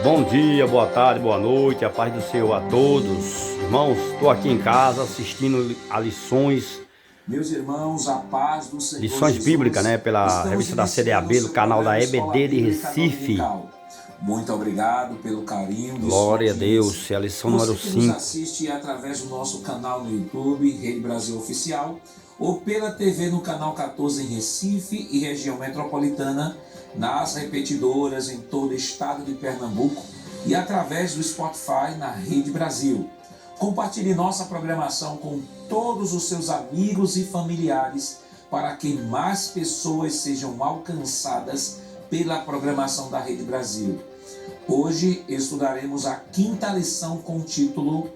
Bom dia, boa tarde, boa noite, a paz do Senhor a todos. Irmãos, estou aqui em casa assistindo a lições, Meus irmãos, a paz do Senhor lições Jesus. bíblicas, né, pela Estamos revista da iniciando CDAB, o do seu canal da programa Escola EBD de Bíblica Recife. Dominical. Muito obrigado pelo carinho de sua Glória a audiência. Deus, é a lição Você número que nos 5. assiste através do nosso canal no YouTube, Rede Brasil Oficial, ou pela TV no canal 14 em Recife e região metropolitana, nas repetidoras em todo o estado de Pernambuco e através do Spotify na Rede Brasil. Compartilhe nossa programação com todos os seus amigos e familiares para que mais pessoas sejam alcançadas pela programação da Rede Brasil. Hoje estudaremos a 5ª lição com o título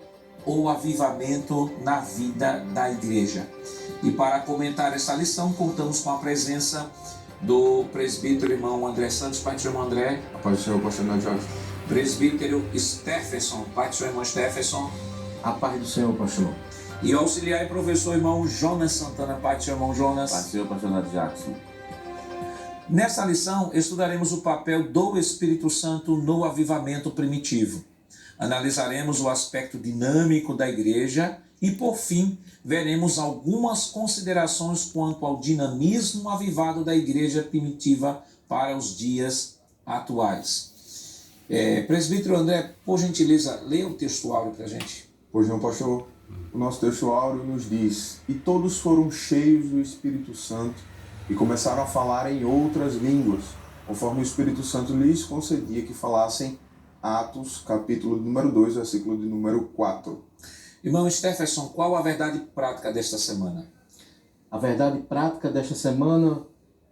O Avivamento na Vida da Igreja. E para comentar essa lição, contamos com a presença do presbítero irmão André Santos. Pai do Senhor, irmão André. A paz do Senhor, pastor Jorge. Presbítero Stephenson. Pai do Senhor, irmão Stephenson. A paz do Senhor, pastor. E auxiliar e professor irmão Jonas Santana. Pai do Senhor, irmão Jonas. Paz do Senhor, pastor Jackson. Nessa lição, estudaremos o papel do Espírito Santo no avivamento primitivo. Analisaremos o aspecto dinâmico da igreja e, por fim, veremos algumas considerações quanto ao dinamismo avivado da igreja primitiva para os dias atuais. Presbítero André, por gentileza, lê o texto áureo para a gente. Pois não, pastor. O nosso texto áureo nos diz: E todos foram cheios do Espírito Santo e começaram a falar em outras línguas, conforme o Espírito Santo lhes concedia que falassem. Atos, capítulo número 2, versículo de número 4. Irmão Stephenson, qual a verdade prática desta semana? A verdade prática desta semana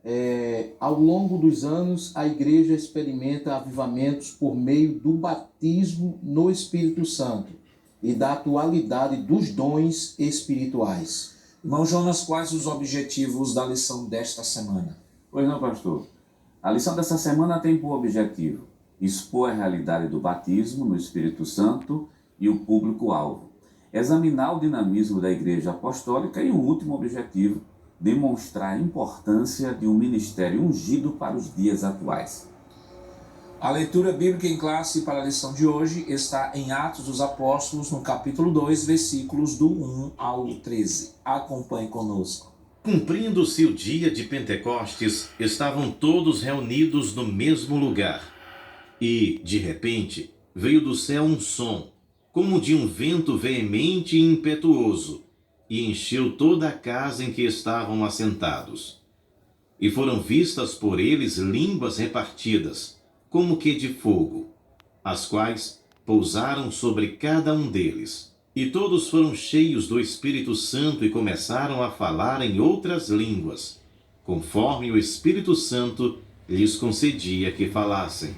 é: ao longo dos anos, a igreja experimenta avivamentos por meio do batismo no Espírito Santo e da atualidade dos dons espirituais. Irmão Jonas, quais os objetivos da lição desta semana? Pois não, pastor. A lição dessa semana tem por objetivo expor a realidade do batismo no Espírito Santo e o público-alvo, examinar o dinamismo da Igreja Apostólica e o último objetivo, demonstrar a importância de um ministério ungido para os dias atuais. A leitura bíblica em classe para a lição de hoje está em Atos dos Apóstolos, no capítulo 2, versículos do 1 ao 13. Acompanhe conosco. Cumprindo-se o dia de Pentecostes, estavam todos reunidos no mesmo lugar. E, de repente, veio do céu um som, como de um vento veemente e impetuoso, e encheu toda a casa em que estavam assentados. E foram vistas por eles línguas repartidas, como que de fogo, as quais pousaram sobre cada um deles. E todos foram cheios do Espírito Santo e começaram a falar em outras línguas, conforme o Espírito Santo lhes concedia que falassem.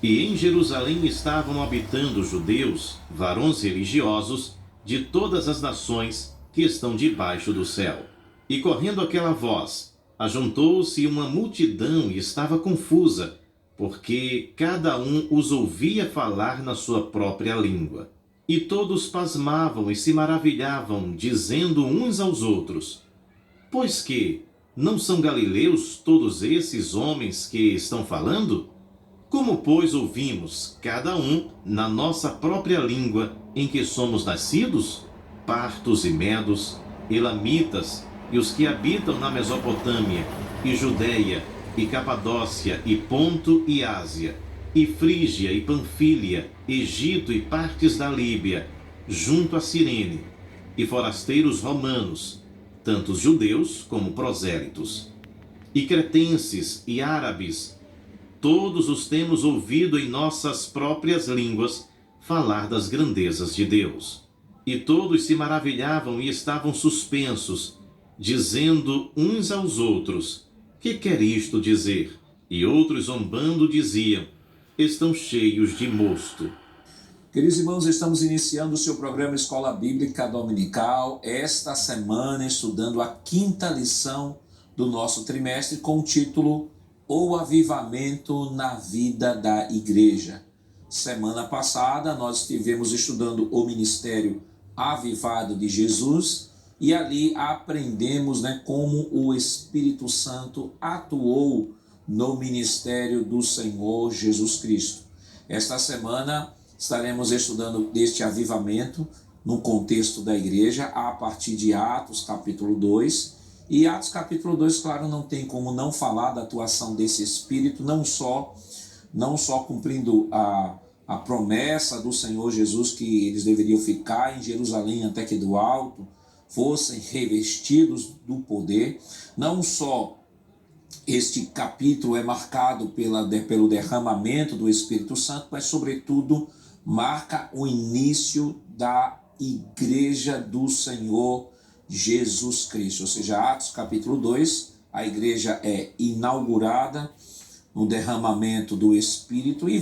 E em Jerusalém estavam habitando judeus, varões religiosos, de todas as nações que estão debaixo do céu. E correndo aquela voz, ajuntou-se uma multidão e estava confusa, porque cada um os ouvia falar na sua própria língua. E todos pasmavam e se maravilhavam, dizendo uns aos outros: Pois que não são galileus todos esses homens que estão falando? Como, pois, ouvimos, cada um, na nossa própria língua em que somos nascidos? Partos e medos, elamitas, e os que habitam na Mesopotâmia, e Judeia, e Capadócia, e Ponto e Ásia, e Frígia e Panfília, Egito e partes da Líbia, junto a Cirene, e forasteiros romanos, tantos judeus como prosélitos, e cretenses e árabes, todos os temos ouvido em nossas próprias línguas falar das grandezas de Deus. E todos se maravilhavam e estavam suspensos, dizendo uns aos outros: Que quer isto dizer? E outros, zombando, diziam: Estão cheios de mosto. Queridos irmãos, estamos iniciando o seu programa Escola Bíblica Dominical, esta semana estudando a 5ª lição do nosso trimestre com o título O Avivamento na Vida da Igreja. Semana passada nós estivemos estudando o ministério avivado de Jesus e ali aprendemos como o Espírito Santo atuou no ministério do Senhor Jesus Cristo. Esta semana estaremos estudando este avivamento no contexto da igreja, a partir de Atos capítulo 2. E Atos capítulo 2, claro, não tem como não falar da atuação desse Espírito, não só cumprindo a promessa do Senhor Jesus que eles deveriam ficar em Jerusalém até que do alto fossem revestidos do poder, não só este capítulo é marcado pelo derramamento do Espírito Santo, mas sobretudo marca o início da igreja do Senhor Jesus Cristo, ou seja, Atos capítulo 2, a igreja é inaugurada no derramamento do Espírito e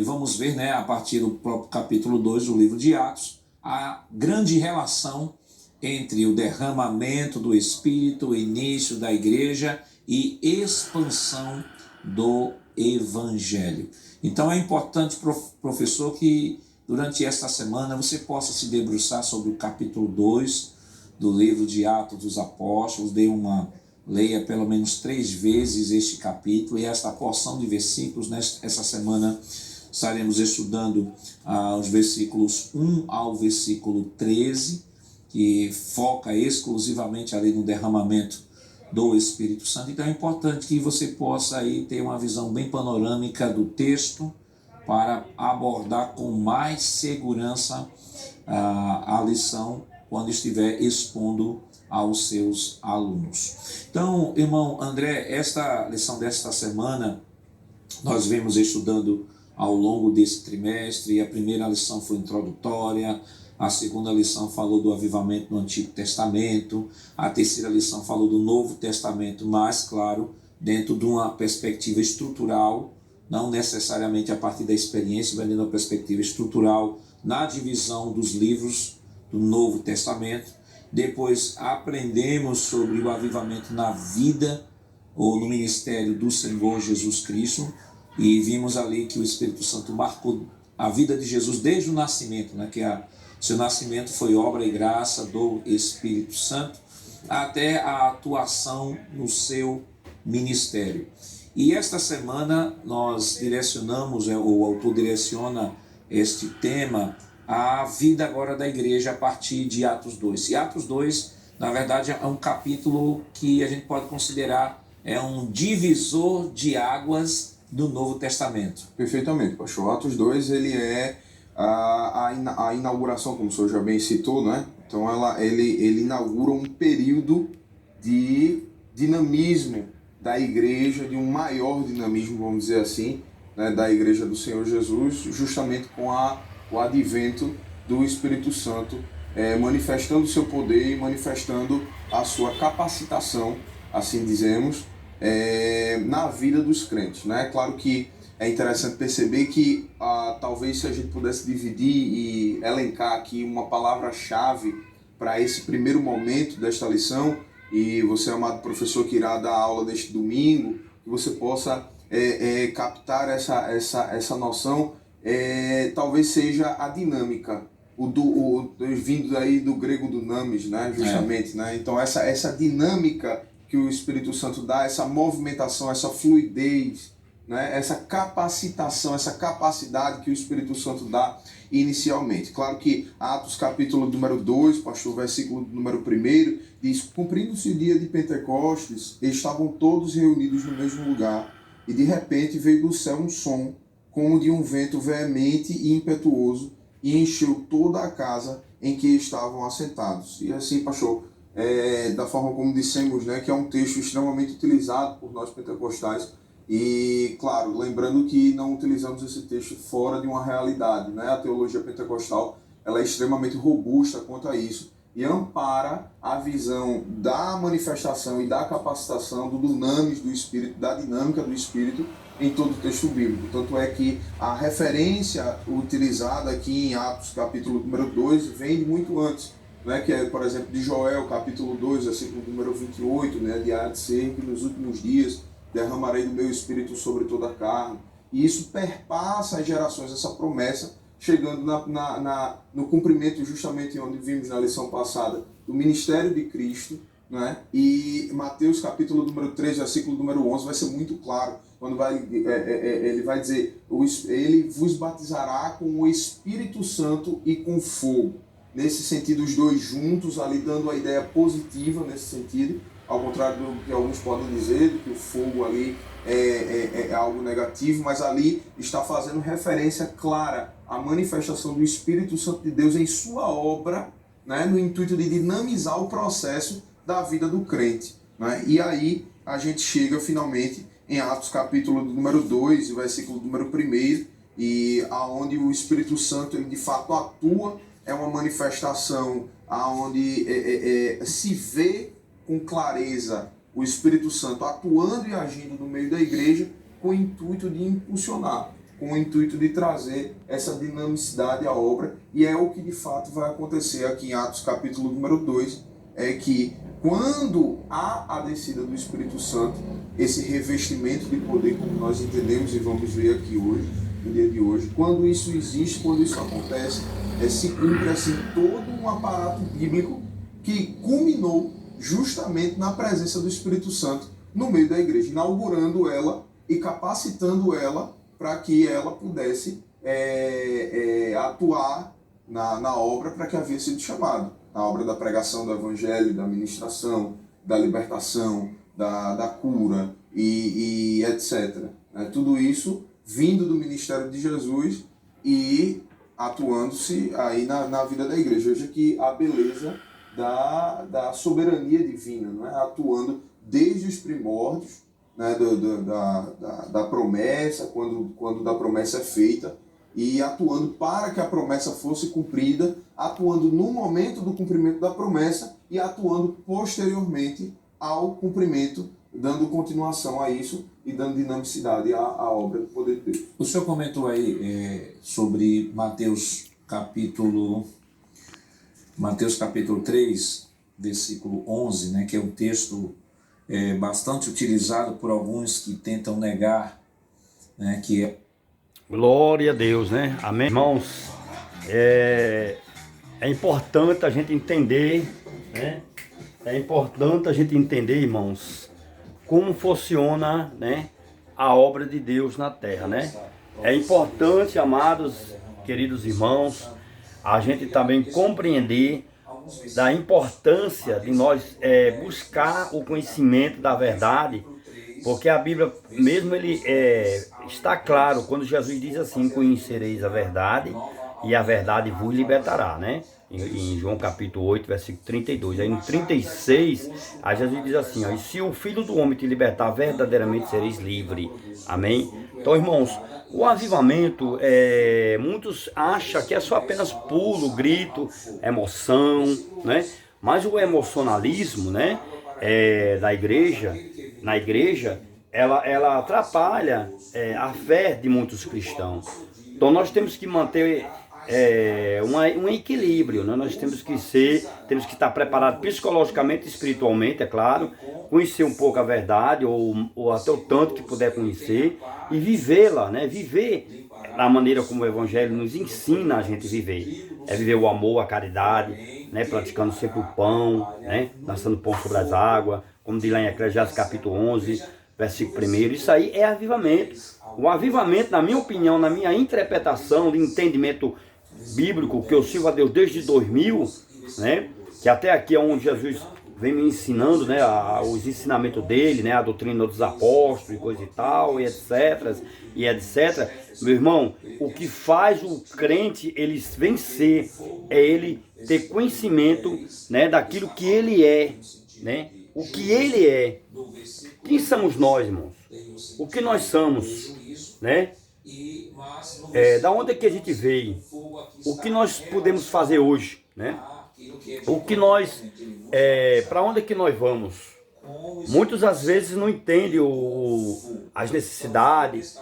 vamos ver, né, a partir do próprio capítulo 2 do livro de Atos, a grande relação entre o derramamento do Espírito, o início da igreja e expansão do Evangelho. Então é importante, professor, que durante esta semana você possa se debruçar sobre o capítulo 2 do livro de Atos dos Apóstolos, leia pelo menos 3 vezes este capítulo e esta porção de versículos. Essa semana estaremos estudando os versículos 1 ao versículo 13, que foca exclusivamente ali no derramamento do Espírito Santo. Então é importante que você possa aí ter uma visão bem panorâmica do texto para abordar com mais segurança a lição quando estiver expondo aos seus alunos. Então, irmão André, esta lição desta semana nós vemos estudando ao longo desse trimestre, e a primeira lição foi introdutória, a segunda lição falou do avivamento no Antigo Testamento, a terceira lição falou do Novo Testamento, mas, claro, dentro de uma perspectiva estrutural, não necessariamente a partir da experiência, mas dentro de uma perspectiva estrutural, na divisão dos livros do Novo Testamento. Depois aprendemos sobre o avivamento na vida ou no ministério do Senhor Jesus Cristo, e vimos ali que o Espírito Santo marcou a vida de Jesus desde o nascimento, né, que seu nascimento foi obra e graça do Espírito Santo, até a atuação no seu ministério. E esta semana nós direcionamos, o autor direciona este tema, a vida agora da igreja a partir de Atos 2. E Atos 2, na verdade, é um capítulo que a gente pode considerar um divisor de águas do Novo Testamento. Perfeitamente, pastor. Atos 2, ele é a inauguração, como o senhor já bem citou, né? Então ele inaugura um período de dinamismo da igreja, de um maior dinamismo, vamos dizer assim, né, da igreja do Senhor Jesus, justamente com o advento do Espírito Santo, manifestando o seu poder e manifestando a sua capacitação, assim dizemos, na vida dos crentes, né? Claro que é interessante perceber que talvez se a gente pudesse dividir e elencar aqui uma palavra-chave para esse primeiro momento desta lição, e você, amado professor, que irá dar aula deste domingo, que você possa captar essa noção, talvez seja a dinâmica, vindo aí do grego dunamis, né? Justamente, né? Então essa dinâmica que o Espírito Santo dá, essa movimentação, essa fluidez, né? Essa capacitação, essa capacidade que o Espírito Santo dá inicialmente. Claro que Atos capítulo número 2, pastor, versículo número 1, diz: cumprindo-se o dia de Pentecostes, estavam todos reunidos no mesmo lugar, e de repente veio do céu um som, como de um vento veemente e impetuoso, e encheu toda a casa em que estavam assentados. E assim, pastor, da forma como dissemos, né, que é um texto extremamente utilizado por nós pentecostais, e, claro, lembrando que não utilizamos esse texto fora de uma realidade, né? A teologia pentecostal ela é extremamente robusta quanto a isso e ampara a visão da manifestação e da capacitação do dunamis do Espírito, da dinâmica do Espírito em todo o texto bíblico. Tanto é que a referência utilizada aqui em Atos capítulo número 2 vem de muito antes, né? Que é, por exemplo, de Joel capítulo 2, versículo número 28, né? De há de ser que nos últimos dias derramarei do meu Espírito sobre toda a carne. E isso perpassa as gerações, essa promessa, chegando no cumprimento justamente onde vimos na lição passada, do ministério de Cristo, né? E Mateus capítulo número 3, versículo número 11, vai ser muito claro quando ele vai dizer, ele vos batizará com o Espírito Santo e com fogo. Nesse sentido, os dois juntos, ali dando a ideia positiva nesse sentido, ao contrário do que alguns podem dizer, que o fogo ali é algo negativo, mas ali está fazendo referência clara à manifestação do Espírito Santo de Deus em sua obra, né, no intuito de dinamizar o processo da vida do crente. Né? E aí a gente chega finalmente em Atos capítulo número 2, versículo número 1, e aonde o Espírito Santo ele de fato atua, é uma manifestação aonde se vê com clareza o Espírito Santo atuando e agindo no meio da igreja com o intuito de impulsionar, com o intuito de trazer essa dinamicidade à obra, e é o que de fato vai acontecer aqui em Atos capítulo número 2, é que quando há a descida do Espírito Santo, esse revestimento de poder, como nós entendemos e vamos ver aqui hoje, no dia de hoje, quando isso existe, quando isso acontece, se cumpre assim todo um aparato bíblico que culminou justamente na presença do Espírito Santo no meio da igreja, inaugurando ela e capacitando ela para que ela pudesse atuar na obra para que havia sido chamado, na obra da pregação do evangelho, da ministração, da libertação, da cura e etc. Tudo isso vindo do ministério de Jesus e atuando-se aí na vida da igreja. Veja que a beleza da soberania divina, não é? Atuando desde os primórdios, né, da promessa, quando da promessa é feita, e atuando para que a promessa fosse cumprida, atuando no momento do cumprimento da promessa e atuando posteriormente ao cumprimento, dando continuação a isso e dando dinamicidade à obra do poder de Deus. O senhor comentou aí sobre Mateus capítulo 3, versículo 11, né, que é um texto bastante utilizado por alguns que tentam negar, né, que é... Glória a Deus, né? Amém? Irmãos, é importante a gente entender, né? É importante a gente entender, irmãos, como funciona, né, a obra de Deus na terra, né? É importante, amados, queridos irmãos, a gente também compreender da importância de nós buscar o conhecimento da verdade, porque a Bíblia mesmo está claro quando Jesus diz assim: conhecereis a verdade e a verdade vos libertará, né? Em João capítulo 8, versículo 32. Aí no 36, aí Jesus diz assim: ó, e se o Filho do Homem te libertar, verdadeiramente sereis livre. Amém? Então, irmãos, o avivamento, muitos acham que é só apenas pulo, grito, emoção, né? Mas o emocionalismo, né, na igreja, ela atrapalha a fé de muitos cristãos. Então nós temos que manter um equilíbrio, né? Nós temos que estar preparados psicologicamente e espiritualmente, é claro, conhecer um pouco a verdade, ou até o tanto que puder conhecer, e vivê-la, né? Viver da maneira como o Evangelho nos ensina a gente viver. É viver o amor, a caridade, né? Praticando sempre o pão, né? Lançando pão sobre as águas, como diz lá em Eclesiastes capítulo 11, versículo 1. Isso aí é avivamento. O avivamento, na minha opinião, na minha interpretação de entendimento bíblico, que eu sirvo a Deus desde 2000, né? Que até aqui é onde Jesus vem me ensinando, né, os ensinamentos dele, né, a doutrina dos apóstolos e coisa e tal, e etc. Meu irmão, o que faz o crente ele vencer é ele ter conhecimento, né, daquilo que ele é, né? O que ele é. Quem somos nós, irmãos? O que nós somos, né? Da onde é que a gente veio? O que nós podemos fazer hoje, né? O que nós, para onde é que nós vamos? Muitos às vezes não entendem as necessidades,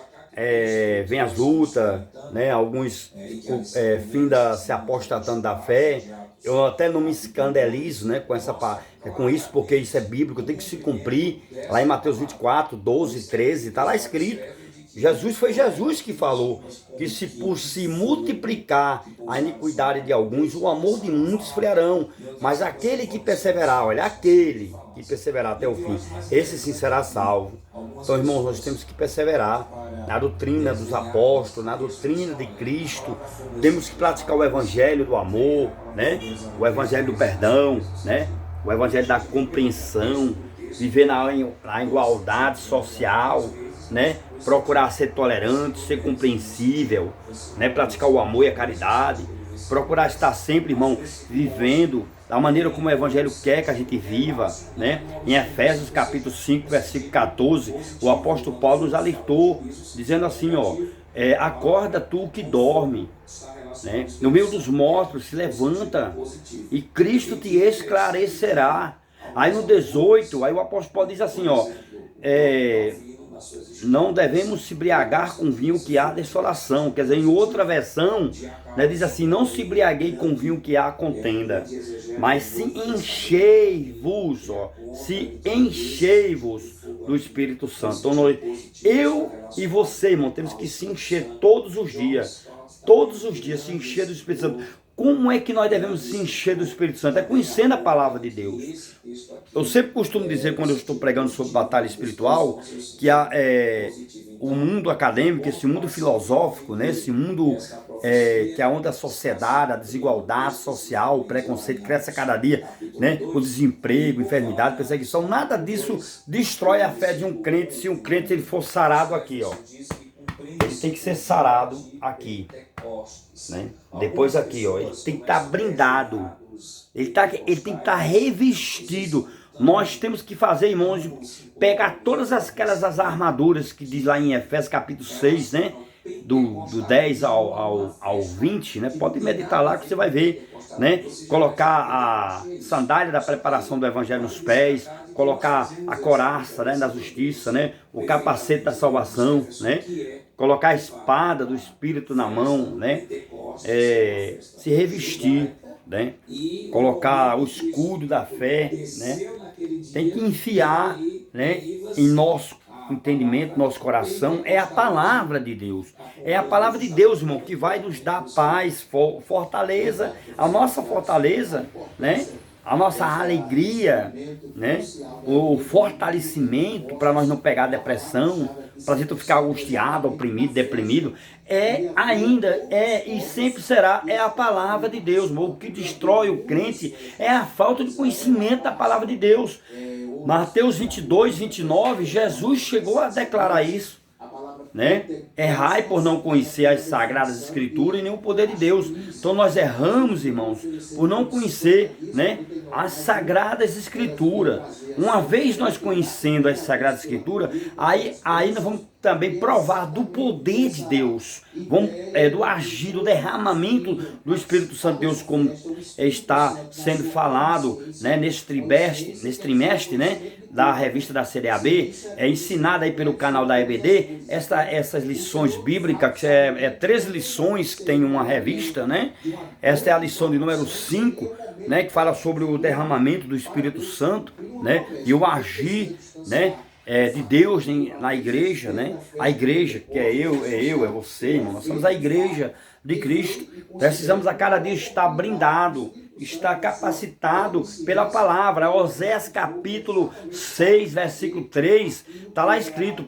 vem as lutas, né? Alguns findam se apostatando da fé. Eu até não me escandalizo, né, com isso, porque isso é bíblico, tem que se cumprir. Lá em Mateus 24, 12, 13, está lá escrito. Foi Jesus que falou que se por se multiplicar a iniquidade de alguns, o amor de muitos esfriarão. Mas aquele que perseverar, olha, aquele que perseverar até o fim, esse sim será salvo. Então, irmãos, nós temos que perseverar na doutrina dos apóstolos, na doutrina de Cristo. Temos que praticar o evangelho do amor, né? O evangelho do perdão, né? O evangelho da compreensão, viver na igualdade social, né? Procurar ser tolerante, ser compreensível, né? Praticar o amor e a caridade, procurar estar sempre, irmão, vivendo da maneira como o Evangelho quer que a gente viva, né? Em Efésios capítulo 5, versículo 14, o apóstolo Paulo nos alertou, dizendo assim, ó, acorda tu que dorme, né? No meio dos mortos se levanta e Cristo te esclarecerá. Aí no 18, aí o apóstolo Paulo diz assim, ó, não devemos se embriagar com vinho que há desolação. Quer dizer, em outra versão, né, diz assim, não se embriaguei com vinho que há contenda, mas se enchei-vos, do Espírito Santo. Então, eu e você, irmão, temos que se encher todos os dias, se encher do Espírito Santo. Como é que nós devemos se encher do Espírito Santo? É conhecendo a palavra de Deus. Eu sempre costumo dizer, quando eu estou pregando sobre batalha espiritual, que o mundo acadêmico, esse mundo filosófico, né, esse mundo que é onde a sociedade, a desigualdade social, o preconceito cresce a cada dia, né, o desemprego, enfermidade, perseguição, nada disso destrói a fé de um crente, se um crente ele for sarado aqui, ó. Ele tem que ser sarado aqui, né? Depois aqui, ó, ele tem que estar blindado, ele tem que estar revestido. Nós temos que fazer, irmãos, pegar todas as armaduras que diz lá em Efésios capítulo 6, né? Do 10 ao 20, né? Pode meditar lá que você vai ver, né? Colocar a sandália da preparação do evangelho nos pés, colocar a couraça, né, da justiça, né? O capacete da salvação, né? Colocar a espada do Espírito na mão, né? Se revestir, né? Colocar o escudo da fé, né? Tem que enfiar, né, em nosso entendimento, nosso coração, é a palavra de Deus. É a palavra de Deus, irmão, que vai nos dar paz, fortaleza, a nossa fortaleza, né? A nossa alegria, né? O fortalecimento para nós não pegar depressão, para a gente não ficar angustiado, oprimido, deprimido, e sempre será a palavra de Deus. O que destrói o crente é a falta de conhecimento da palavra de Deus. Mateus 22, 29, Jesus chegou a declarar isso, né? Errai por não conhecer as sagradas escrituras e nem o poder de Deus. Então nós erramos, irmãos, por não conhecer, né, as sagradas escrituras. Uma vez nós conhecendo as sagradas escrituras, aí nós vamos também provar do poder de Deus, do agir, do derramamento do Espírito Santo de Deus, como está sendo falado, né, nesse trimestre, né, da revista da CDAB, ensinada aí pelo canal da EBD, essas lições bíblicas, que 13 lições que tem uma revista, né? Esta é a lição de número 5, né, que fala sobre o derramamento do Espírito Santo, né, e o agir, né, de Deus na igreja, né? A igreja, que é você, irmão. Nós somos a igreja de Cristo. Precisamos a cada dia estar blindado, estar capacitado pela palavra. Oséias capítulo 6, versículo 3, está lá escrito,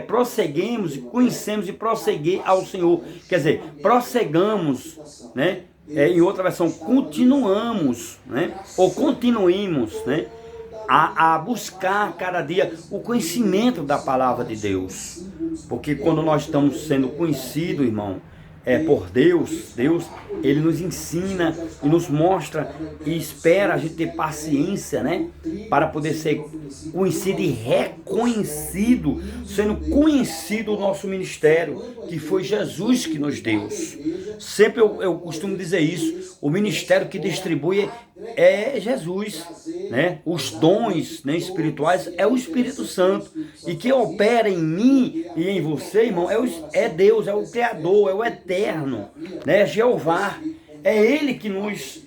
prosseguemos e conhecemos e prosseguir ao Senhor. Quer dizer, prosseguamos, né? Em outra versão, continuamos, né? Ou continuemos, né? A buscar cada dia o conhecimento da palavra de Deus. Porque quando nós estamos sendo conhecidos, irmão, por Deus, Ele nos ensina e nos mostra e espera a gente ter paciência, né? Para poder ser conhecido e reconhecido, sendo conhecido o nosso ministério, que foi Jesus que nos deu. Sempre eu costumo dizer isso, o ministério que distribui é Jesus, né? Os dons, né, espirituais é o Espírito Santo, e quem opera em mim e em você, irmão, é Deus, é o Criador, é o Eterno, né? É Jeová, é Ele que nos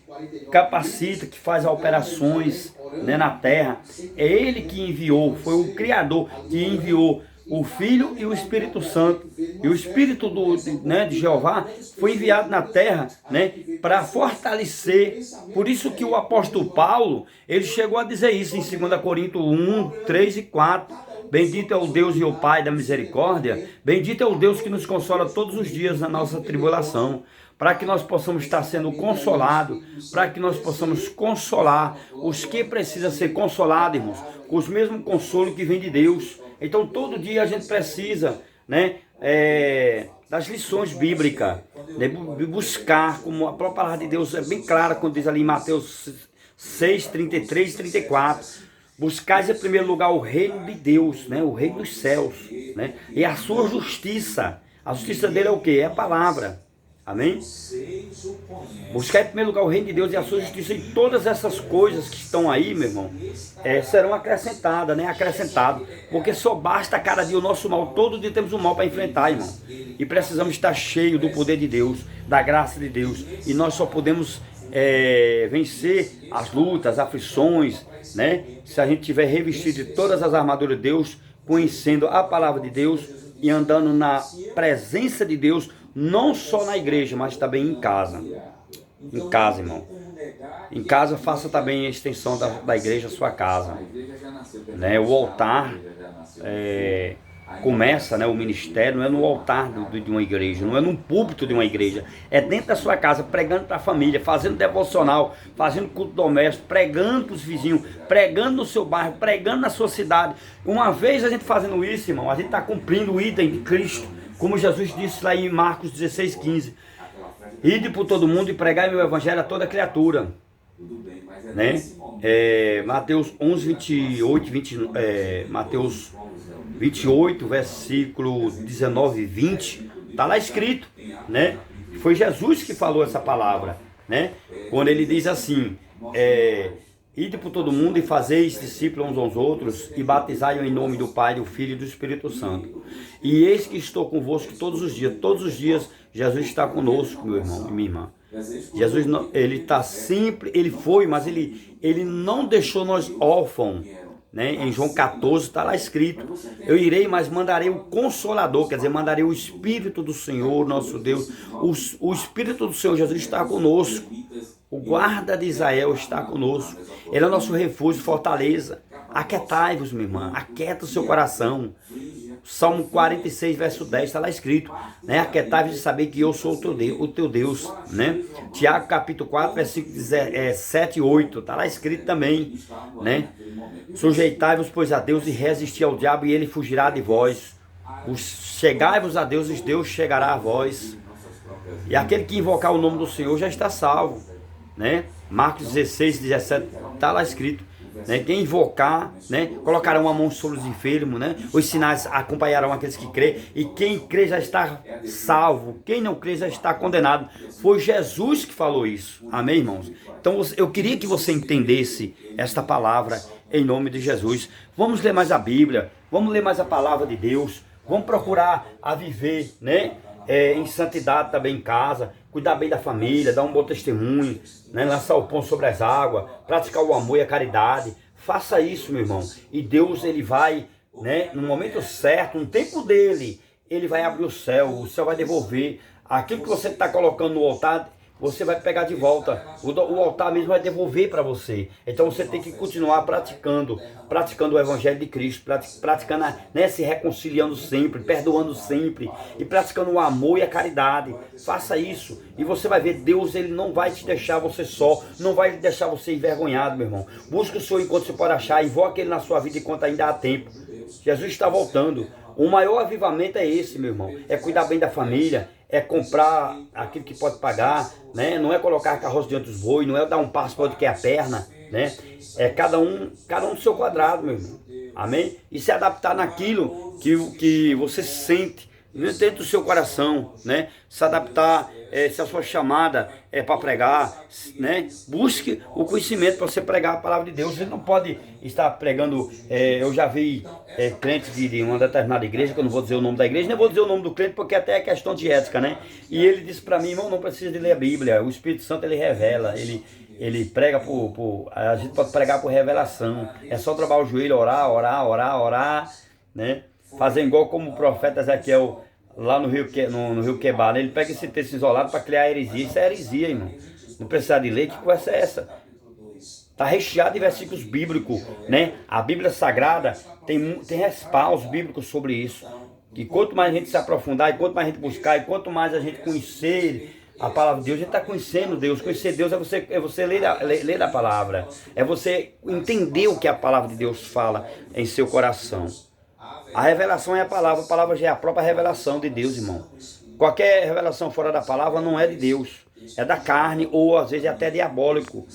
capacita, que faz operações, né, na terra, é Ele que enviou, foi o Criador que enviou o Filho e o Espírito Santo. E o Espírito de Jeová foi enviado na terra, né, para fortalecer. Por isso que o apóstolo Paulo, ele chegou a dizer isso em 2 Coríntios 1, 3 e 4. Bendito é o Deus e o Pai da misericórdia. Bendito é o Deus que nos consola todos os dias na nossa tribulação, para que nós possamos estar sendo consolados, para que nós possamos consolar os que precisam ser consolados, irmãos, com os mesmos consolos que vem de Deus. Então, todo dia a gente precisa, né, das lições bíblicas, né, buscar, como a própria palavra de Deus é bem clara, quando diz ali em Mateus 6, 33 e 34, buscais em primeiro lugar o reino de Deus, né, o reino dos céus, né, e a sua justiça. A justiça dele é o quê? É a palavra. Amém? Buscar em primeiro lugar o reino de Deus e a sua justiça, e todas essas coisas que estão aí, meu irmão, serão acrescentadas, né? Acrescentado. Porque só basta cada dia o nosso mal. Todo dia temos um mal para enfrentar, irmão. E precisamos estar cheios do poder de Deus, da graça de Deus. E nós só podemos vencer as lutas, as aflições, né? Se a gente tiver revestido de todas as armaduras de Deus, conhecendo a palavra de Deus e andando na presença de Deus, não só na igreja, mas também em casa. Em casa, irmão. Em casa, faça também a extensão da igreja à sua casa. Né? O altar começa, né, o ministério, não é no altar de uma igreja, não é no púlpito de uma igreja. É dentro da sua casa, pregando para a família, fazendo devocional, fazendo culto doméstico, pregando para os vizinhos, pregando no seu bairro, pregando na sua cidade. Uma vez a gente fazendo isso, irmão, a gente está cumprindo o item de Cristo. Como Jesus disse lá em Marcos 16, 15. Ide por todo mundo e pregai meu evangelho a toda criatura. Né? Mateus 11, 28, Mateus 28, versículo 19 e 20. Está lá escrito. Né? Foi Jesus que falou essa palavra. Né? Quando ele diz assim... Ide por todo mundo e fazeis discípulos uns aos outros e batizai-o em nome do Pai, do Filho e do Espírito Santo. E eis que estou convosco todos os dias. Todos os dias Jesus está conosco, meu irmão e minha irmã. Jesus, ele está sempre, ele foi, mas ele não deixou nós órfãos. Né? Em João 14 está lá escrito: eu irei, mas mandarei o Consolador, quer dizer, mandarei o Espírito do Senhor, nosso Deus. O Espírito do Senhor Jesus está conosco. O guarda de Israel está conosco. Ele é o nosso refúgio, fortaleza. Aquietai-vos, minha irmã, aquieta o seu coração. Salmo 46, verso 10, está lá escrito, né? Aquietai-vos de saber que eu sou o teu Deus, né? Tiago capítulo 4, versículo 7 e 8, está lá escrito também, né? Sujeitai-vos, pois, a Deus e resisti ao diabo e ele fugirá de vós. Chegai-vos a Deus e Deus chegará a vós. E aquele que invocar o nome do Senhor já está salvo, né? Marcos 16, 17, está lá escrito. Né? Quem invocar, né, colocarão a mão sobre os enfermos, né? Os sinais acompanharão aqueles que crê, e quem crê já está salvo, quem não crê já está condenado. Foi Jesus que falou isso, amém, irmãos? Então eu queria que você entendesse esta palavra em nome de Jesus. Vamos ler mais a Bíblia, vamos ler mais a palavra de Deus, vamos procurar a viver, né, em santidade também em casa, cuidar bem da família, dar um bom testemunho, né? Lançar o pão sobre as águas, praticar o amor e a caridade. Faça isso, meu irmão. E Deus, ele vai, né, no momento certo, no tempo dele, ele vai abrir o céu vai devolver. Aquilo que você está colocando no altar, você vai pegar de volta. O altar mesmo vai devolver para você. Então você tem que continuar praticando o Evangelho de Cristo, praticando, né, se reconciliando sempre, perdoando sempre, e praticando o amor e a caridade. Faça isso e você vai ver, Deus, ele não vai te deixar você só, não vai deixar você envergonhado, meu irmão. Busque o Senhor enquanto você pode achar, invoque ele na sua vida enquanto ainda há tempo. Jesus está voltando. O maior avivamento é esse, meu irmão. É cuidar bem da família, é comprar aquilo que pode pagar, né? Não é colocar a carroça diante dos bois, não é dar um passo para onde quer a perna, né? É cada um do seu quadrado, meu irmão. Amém? E se adaptar naquilo que você sente dentro do seu coração, né? Se adaptar, se a sua chamada é para pregar, né? Busque o conhecimento para você pregar a palavra de Deus. Você não pode estar pregando. Eu já vi crentes de uma determinada igreja, que eu não vou dizer o nome da igreja, nem vou dizer o nome do crente, porque até é questão de ética, né? E ele disse para mim: irmão, não precisa de ler a Bíblia, o Espírito Santo ele revela, ele prega a gente pode pregar por revelação. É só trabalhar o joelho, orar, né? fazer igual como o profeta Ezequiel lá no rio Quebar, né? Ele pega esse texto isolado para criar heresia. Isso é heresia, irmão. Não precisa de ler, que conversa é essa? Está recheado de versículos bíblicos, né? A Bíblia Sagrada tem respaldos bíblicos sobre isso. E quanto mais a gente se aprofundar, e quanto mais a gente buscar, e quanto mais a gente conhecer a palavra de Deus, a gente está conhecendo Deus. Conhecer Deus é você ler a palavra. É você entender o que a palavra de Deus fala em seu coração. A revelação é a palavra já é a própria revelação de Deus, irmão. Qualquer revelação fora da palavra não é de Deus. É da carne, ou às vezes é até diabólico.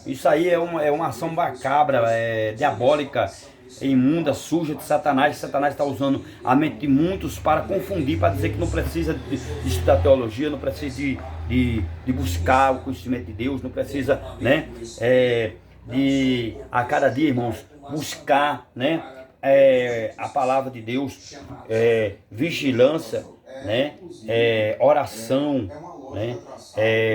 Isso aí é uma ação macabra, diabólica, imunda, suja de Satanás. Satanás está usando a mente de muitos para confundir, para dizer que não precisa de estudar teologia, não precisa de buscar o conhecimento de Deus, não precisa, né, de a cada dia, irmãos, buscar, né, a palavra de Deus, vigilância, né, oração, né,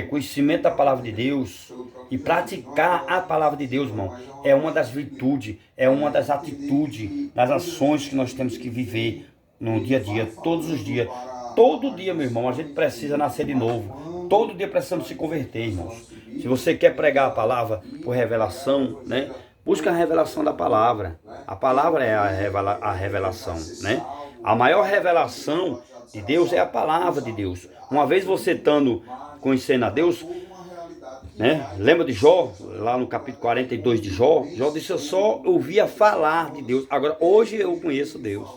conhecimento da palavra de Deus e praticar a palavra de Deus, irmão, é uma das virtudes, é uma das atitudes, das ações que nós temos que viver no dia a dia, todos os dias. Todo dia, meu irmão, a gente precisa nascer de novo. Todo dia precisamos se converter, irmãos. Se você quer pregar a palavra por revelação, né, busca a revelação da palavra. A palavra é a revelação, né? A maior revelação de Deus é a palavra de Deus. Uma vez você estando conhecendo a Deus, né? Lembra de Jó, lá no capítulo 42 de Jó? Jó disse: eu só ouvia falar de Deus, agora hoje eu conheço Deus.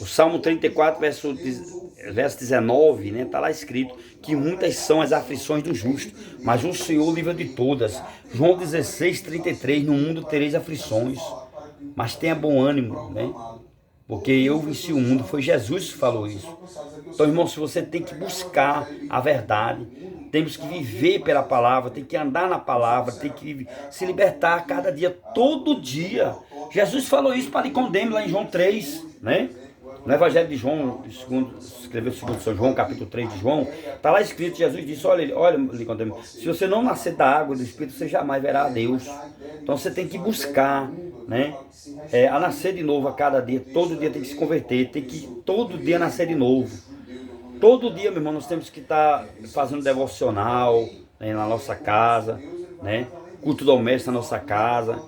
O Salmo 34, verso 19, né? Está lá escrito que muitas são as aflições do justo, mas o Senhor livra de todas. João 16, 33, no mundo tereis aflições, mas tenha bom ânimo, né? Porque eu venci o mundo, foi Jesus que falou isso. Então, irmão, se você tem que buscar a verdade, temos que viver pela palavra, tem que andar na palavra, tem que se libertar a cada dia, todo dia. Jesus falou isso para Nicodemo lá em João 3, né? No Evangelho de João, escreveu segundo São João, capítulo 3 de João, está lá escrito, Jesus disse: olha, Nicodemo, se você não nascer da água e do Espírito, você jamais verá a Deus. Então você tem que buscar, né, a nascer de novo a cada dia. Todo dia tem que se converter, tem que todo dia nascer de novo. Todo dia, meu irmão, nós temos que estar fazendo devocional, né, na nossa casa, né, culto doméstico na nossa casa.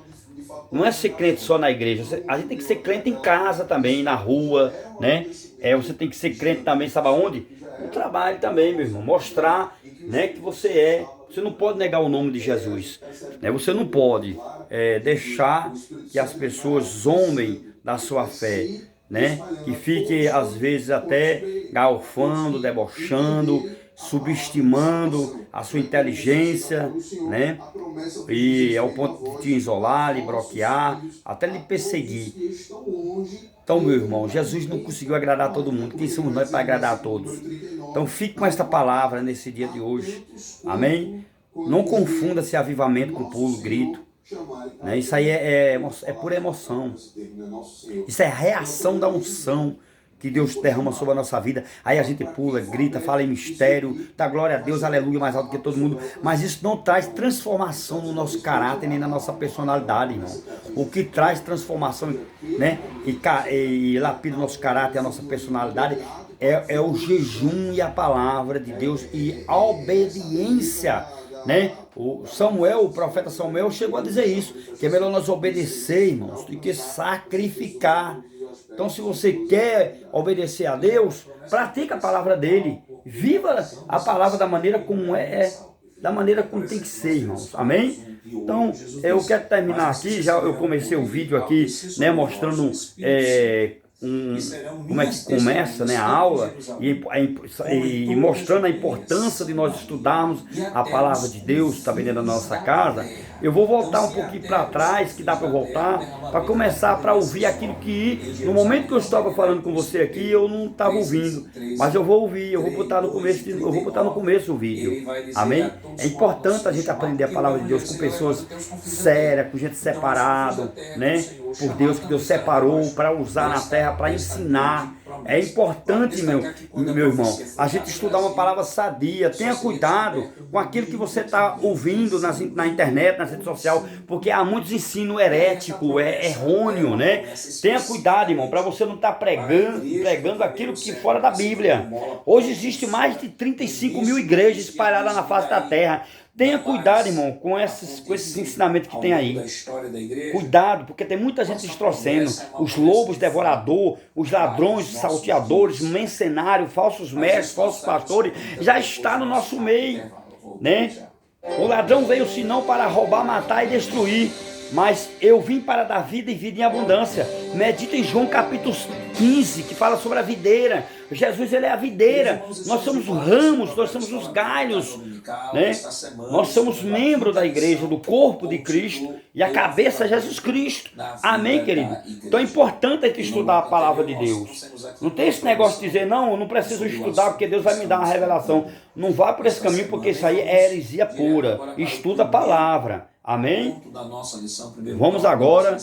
Não é ser crente só na igreja, a gente tem que ser crente em casa também, na rua, né? Você tem que ser crente também, sabe aonde? No trabalho também, meu irmão. Mostrar, né, que você é. Você não pode negar o nome de Jesus, né? Você não pode deixar que as pessoas zombem da sua fé, né? Que fiquem às vezes até galfando, debochando, subestimando a sua inteligência, né? E ao ponto de te isolar, lhe bloquear, até lhe perseguir. Então, meu irmão, Jesus não conseguiu agradar todo mundo. Quem somos nós para agradar a todos? Então, fique com esta palavra nesse dia de hoje. Amém? Não confunda esse avivamento com pulo, grito, né? Isso aí é pura emoção. Isso é reação da unção que Deus derrama sobre a nossa vida. Aí a gente pula, grita, fala em mistério, dá glória a Deus, aleluia, mais alto que todo mundo. Mas isso não traz transformação no nosso caráter, nem na nossa personalidade, irmão. O que traz transformação, né, e lapida o nosso caráter, a nossa personalidade, é o jejum e a palavra de Deus e a obediência, né? O profeta Samuel chegou a dizer isso, que é melhor nós obedecer, irmãos, do que sacrificar. Então, se você quer obedecer a Deus, pratica a palavra dele. Viva a palavra da maneira como da maneira como tem que ser, irmãos. Amém? Então, eu quero terminar aqui. Já eu comecei o vídeo aqui, né, mostrando como é que começa, né, a aula e mostrando a importância de nós estudarmos a palavra de Deus, está dentro da nossa casa. Eu vou voltar um pouquinho para trás, que dá para voltar, para começar para ouvir aquilo que no momento que eu estava falando com você aqui eu não estava ouvindo, mas eu vou ouvir, eu vou botar no começo o vídeo. Amém? É importante a gente aprender a palavra de Deus com pessoas sérias, com gente separada, né, por Deus, que Deus separou para usar na terra, para ensinar, É importante, meu irmão, a gente estudar uma palavra sadia. Tenha cuidado com aquilo que você está ouvindo na internet, nas redes sociais, porque há muitos ensinos heréticos, errôneo, né? Tenha cuidado, irmão, para você não estar pregando aquilo que fora da Bíblia. Hoje existe mais de 35 mil igrejas espalhadas na face da terra. Tenha cuidado, irmão, com esses ensinamentos que tem aí. Cuidado, porque tem muita gente distorcendo. Os lobos devoradores, os ladrões, salteadores, mercenários, falsos mestres, falsos pastores, já está no nosso meio, né? O ladrão veio senão para roubar, matar e destruir. Mas eu vim para dar vida e vida em abundância. Medita em João capítulo 15, que fala sobre a videira. Jesus, ele é a videira. Nós somos os ramos, nós somos os galhos, né? Nós somos membros da igreja, do corpo de Cristo. E a cabeça é Jesus Cristo. Amém, querido? Então é importante a gente estudar a palavra de Deus. Não tem esse negócio de dizer, não, eu não preciso estudar porque Deus vai me dar uma revelação. Não vá por esse caminho, porque isso aí é heresia pura. Estuda a palavra. Amém? Vamos agora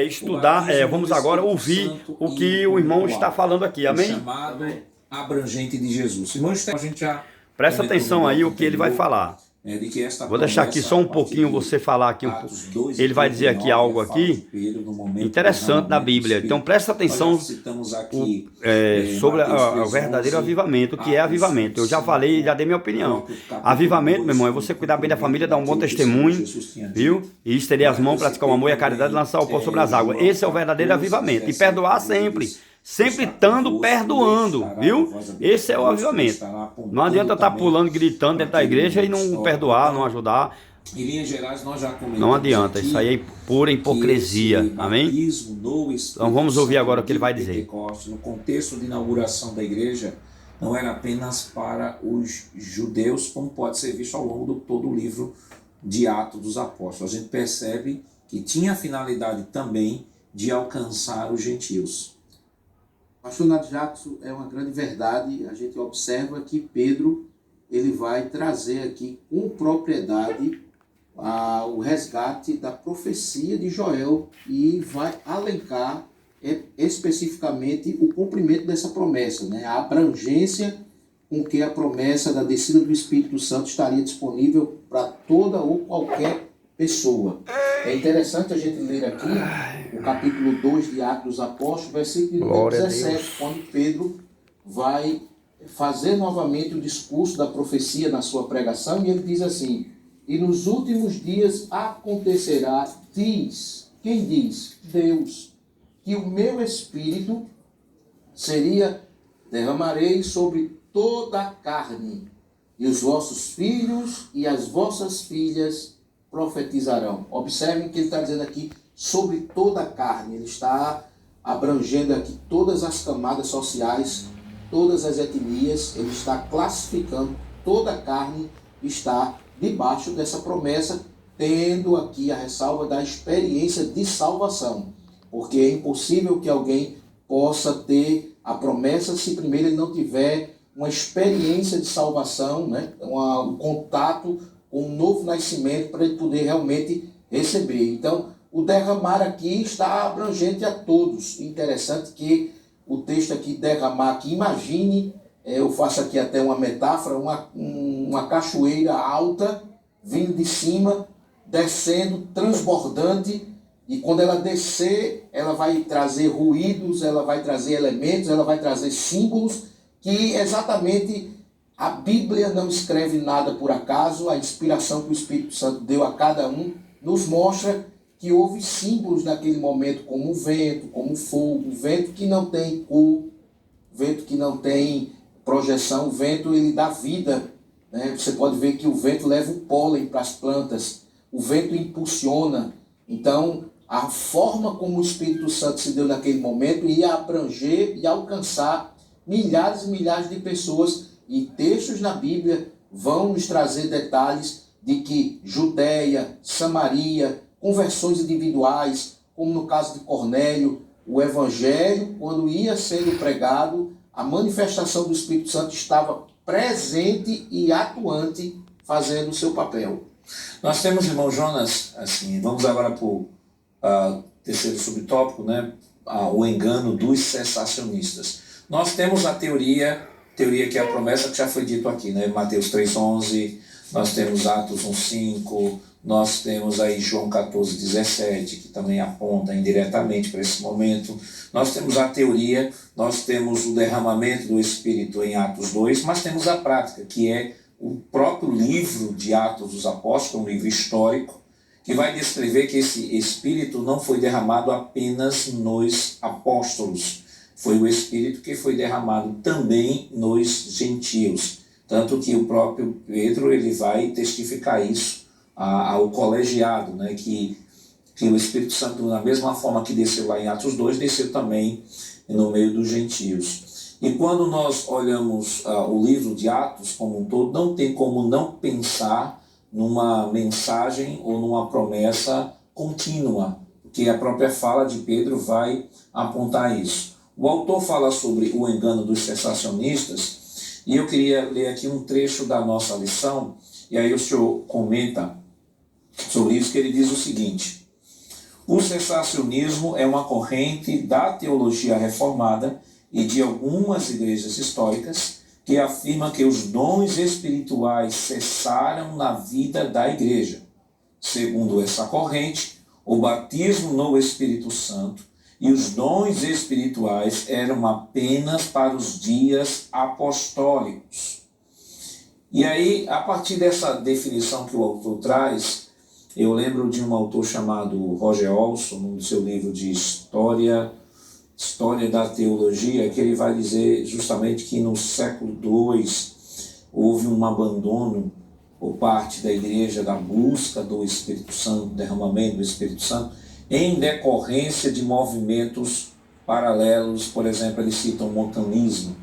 estudar, vamos agora ouvir o que o irmão está falando aqui. Amém? Chamado abrangente de Jesus. Irmãos, a gente já presta atenção aí o que ele vai falar. Vou deixar aqui só um pouquinho você falar aqui. Ele vai dizer aqui algo aqui interessante da Bíblia. Então presta atenção sobre o verdadeiro avivamento, o que é avivamento. Eu já falei, já dei minha opinião. Avivamento, meu irmão, é você cuidar bem da família, dar um bom testemunho, viu? E estender as mãos, praticar o amor e a caridade, lançar o pó sobre as águas. Esse é o verdadeiro avivamento. E perdoar sempre. Sempre estando perdoando, viu? Esse é o avivamento. Não adianta estar pulando, gritando dentro da igreja e não perdoar, não ajudar. Em linhas gerais, nós já comentamos. Não adianta, isso aí é pura hipocrisia. Amém? Então vamos ouvir agora o que ele vai dizer. No contexto de inauguração da igreja, não era apenas para os judeus, como pode ser visto ao longo de todo o livro de Atos dos Apóstolos. A gente percebe que tinha a finalidade também de alcançar os gentios. Pastor Nath Jackson, é uma grande verdade. A gente observa que Pedro ele vai trazer aqui com propriedade o resgate da profecia de Joel e vai alencar especificamente o cumprimento dessa promessa, né? A abrangência com que a promessa da descida do Espírito Santo estaria disponível para toda ou qualquer pessoa. É interessante a gente ler aqui o capítulo 2 de Atos dos Apóstolos, versículo 17, quando Pedro vai fazer novamente o discurso da profecia na sua pregação, e ele diz assim: e nos últimos dias acontecerá, diz, quem diz? Deus, que o meu Espírito derramarei sobre toda a carne, e os vossos filhos e as vossas filhas profetizarão. Observem que ele está dizendo aqui sobre toda a carne. Ele está abrangendo aqui todas as camadas sociais, todas as etnias. Ele está classificando toda a carne, está debaixo dessa promessa, tendo aqui a ressalva da experiência de salvação. Porque é impossível que alguém possa ter a promessa se primeiro ele não tiver uma experiência de salvação, né? Um contato com um novo nascimento para ele poder realmente receber. Então, o derramar aqui está abrangente a todos. Interessante que o texto aqui, derramar aqui, imagine, eu faço aqui até uma metáfora, uma cachoeira alta, vindo de cima, descendo, transbordante, e quando ela descer, ela vai trazer ruídos, ela vai trazer elementos, ela vai trazer símbolos, que exatamente a Bíblia não escreve nada por acaso. A inspiração que o Espírito Santo deu a cada um nos mostra que houve símbolos naquele momento, como o vento, como o fogo, o vento que não tem cor, vento que não tem projeção, o vento ele dá vida, né? Você pode ver que o vento leva o pólen para as plantas, o vento impulsiona. Então, a forma como o Espírito Santo se deu naquele momento ia abranger e alcançar milhares e milhares de pessoas. E textos na Bíblia vão nos trazer detalhes de que Judeia, Samaria, conversões individuais, como no caso de Cornélio, o Evangelho, quando ia sendo pregado, a manifestação do Espírito Santo estava presente e atuante, fazendo o seu papel. Nós temos, irmão Jonas, assim, vamos agora para o terceiro subtópico, né? O engano dos cessacionistas. Nós temos a teoria que é a promessa que já foi dito aqui, né? Mateus 3,11, nós temos Atos 1,5, nós temos aí João 14,17, que também aponta indiretamente para esse momento. Nós temos a teoria, nós temos o derramamento do Espírito em Atos 2, mas temos a prática, que é o próprio livro de Atos dos Apóstolos, um livro histórico, que vai descrever que esse Espírito não foi derramado apenas nos apóstolos, foi o Espírito que foi derramado também nos gentios. Tanto que o próprio Pedro ele vai testificar isso ao colegiado, né, que o Espírito Santo, da mesma forma que desceu lá em Atos 2, desceu também no meio dos gentios. E quando nós olhamos o livro de Atos como um todo, não tem como não pensar numa mensagem ou numa promessa contínua, porque a própria fala de Pedro vai apontar isso. O autor fala sobre o engano dos cessacionistas, e eu queria ler aqui um trecho da nossa lição, e aí o senhor comenta sobre isso, que ele diz o seguinte: o cessacionismo é uma corrente da teologia reformada e de algumas igrejas históricas que afirma que os dons espirituais cessaram na vida da igreja. Segundo essa corrente, o batismo no Espírito Santo e os dons espirituais eram apenas para os dias apostólicos. E aí, a partir dessa definição que o autor traz, eu lembro de um autor chamado Roger Olson, no seu livro de História da Teologia, que ele vai dizer justamente que no século II houve um abandono por parte da igreja da busca do Espírito Santo, derramamento do Espírito Santo, em decorrência de movimentos paralelos. Por exemplo, eles citam o montanismo,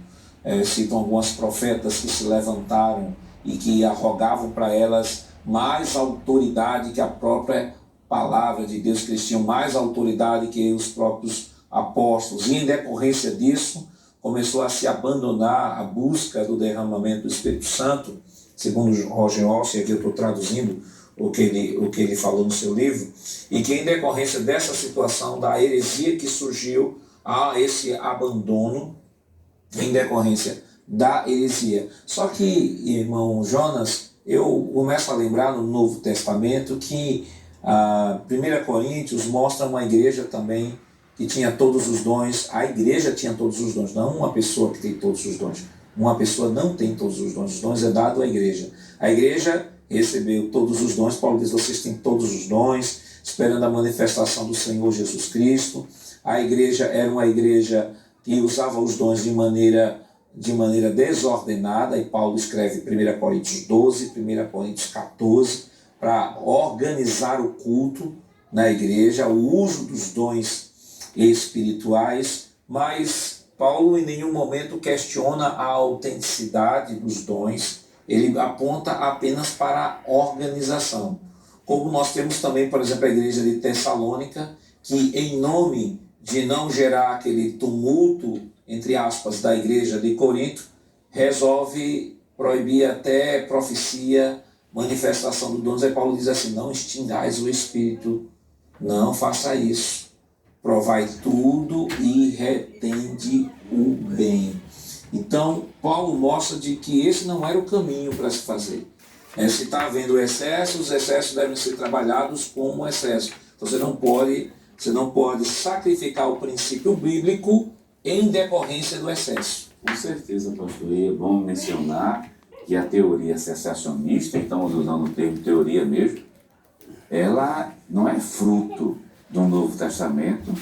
citam algumas profetas que se levantaram e que arrogavam para elas mais autoridade que a própria palavra de Deus, que eles tinham mais autoridade que os próprios apóstolos. E em decorrência disso, começou a se abandonar a busca do derramamento do Espírito Santo, segundo Roger Olson, aqui eu estou traduzindo o que ele falou no seu livro, e que em decorrência dessa situação, da heresia que surgiu, há esse abandono em decorrência da heresia. Só que, irmão Jonas, eu começo a lembrar no Novo Testamento que 1 Coríntios mostra uma igreja também que tinha todos os dons. A igreja tinha todos os dons, não uma pessoa que tem todos os dons. Uma pessoa não tem todos os dons é dado à igreja. A igreja recebeu todos os dons. Paulo diz: vocês têm todos os dons, esperando a manifestação do Senhor Jesus Cristo. A igreja era uma igreja que usava os dons de maneira desordenada, e Paulo escreve 1 Coríntios 12, 1 Coríntios 14, para organizar o culto na igreja, o uso dos dons espirituais, mas Paulo em nenhum momento questiona a autenticidade dos dons, ele aponta apenas para a organização. Como nós temos também, por exemplo, a igreja de Tessalônica, que em nome de não gerar aquele tumulto, entre aspas, da igreja de Corinto, resolve proibir até profecia, manifestação dos dons. Aí Paulo diz assim: não extingais o Espírito, não faça isso, provai tudo e retende o bem. Então, Paulo mostra de que esse não era o caminho para se fazer. Se está havendo excesso, os excessos devem ser trabalhados como excesso. Então, você não pode sacrificar o princípio bíblico em decorrência do excesso. Com certeza, pastor. E é bom mencionar que a teoria cessacionista, então usando o termo teoria mesmo, ela não é fruto do Novo Testamento.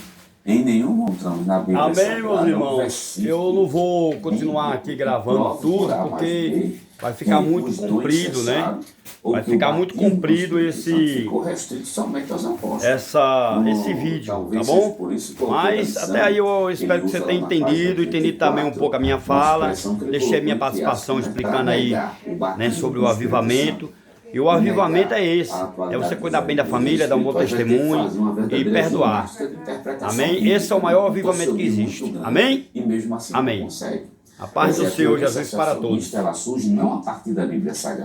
Em nenhum momento na Bíblia. Amém, meus irmãos. Eu não vou continuar aqui gravando tudo, porque vai ficar muito comprido, né? Vai ficar muito comprido esse vídeo, tá bom? Mas até aí eu espero que você tenha entendido também um pouco a minha fala. Deixei a minha participação explicando aí, né, sobre o avivamento. E o avivamento é esse, é você cuidar bem da família, dar um bom testemunho e perdoar. Amém? Esse é o maior avivamento que existe. Amém? Amém. A paz do Senhor Jesus para todos. Ela surge não a partir da Bíblia Sagrada.